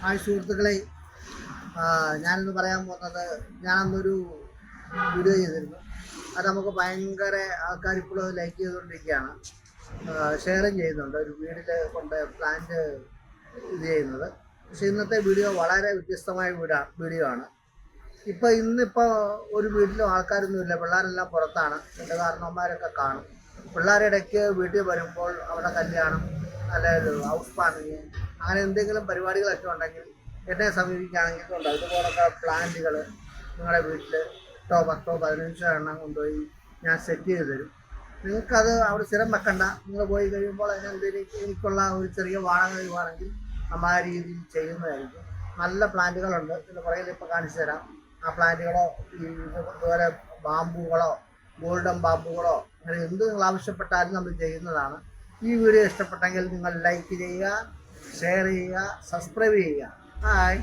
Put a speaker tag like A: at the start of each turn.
A: Hi സുഹൃത്തുക്കളെ, ഞാനിന്ന് പറയാൻ പോകുന്നത് ഞാനന്നൊരു വീഡിയോ ചെയ്തിരുന്നു. അത് നമുക്ക് ഭയങ്കര ആൾക്കാർ ഇപ്പോഴും ലൈക്ക് ചെയ്തുകൊണ്ടിരിക്കുകയാണ്, ഷെയറും ചെയ്യുന്നുണ്ട്. ഒരു വീട്ടിൽ കൊണ്ട് പ്ലാന്റ് ഇത് ചെയ്യുന്നത്. പക്ഷേ ഇന്നത്തെ വീഡിയോ വളരെ വ്യത്യസ്തമായ വീഡിയോ ആണ്. ഇന്നിപ്പോൾ ഒരു വീട്ടിലും ആൾക്കാരൊന്നുമില്ല, പിള്ളേരെല്ലാം പുറത്താണ്. എൻ്റെ കാരണവന്മാരൊക്കെ കാണും. പിള്ളേരുടെ ഇടയ്ക്ക് വീട്ടിൽ വരുമ്പോൾ അവിടെ കല്യാണം അല്ലെങ്കിൽ ഹൗസ് വാമിങ് അങ്ങനെ എന്തെങ്കിലും പരിപാടികളൊക്കെ ഉണ്ടെങ്കിൽ എന്നെ സമീപിക്കുകയാണെങ്കിൽ ഉണ്ട്. ഇതുപോലൊക്കെ പ്ലാന്റുകൾ നിങ്ങളുടെ വീട്ടിൽ 10-15 എണ്ണം കൊണ്ടുപോയി ഞാൻ സെറ്റ് ചെയ്ത് തരും. നിങ്ങൾക്കത് അവിടെ സ്ഥിരം വെക്കണ്ട. നിങ്ങൾ പോയി കഴിയുമ്പോൾ അതിനെന്തെങ്കിലും എനിക്കുള്ള ഒരു ചെറിയ വാടക തരുവാണെങ്കിൽ നമ്മൾ ആ രീതിയിൽ ചെയ്യുന്നതായിരിക്കും. നല്ല പ്ലാന്റുകളുണ്ട്. ഇതിൻ്റെ പുറകിൽ ഇപ്പോൾ കാണിച്ചു തരാം. ആ പ്ലാന്റുകളോ ഇതുപോലെ ബാമ്പുകളോ ഗോൾഡൻ ബാമ്പുകളോ അങ്ങനെ എന്ത് നിങ്ങൾ ആവശ്യപ്പെട്ടാലും നമ്മൾ ചെയ്യുന്നതാണ്. ഈ വീഡിയോ ഇഷ്ടപ്പെട്ടെങ്കിൽ നിങ്ങൾ ലൈക്ക് ചെയ്യുക, ഷെയർ ചെയ്യുക, സബ്സ്ക്രൈബ് ചെയ്യുക. ഹായ്.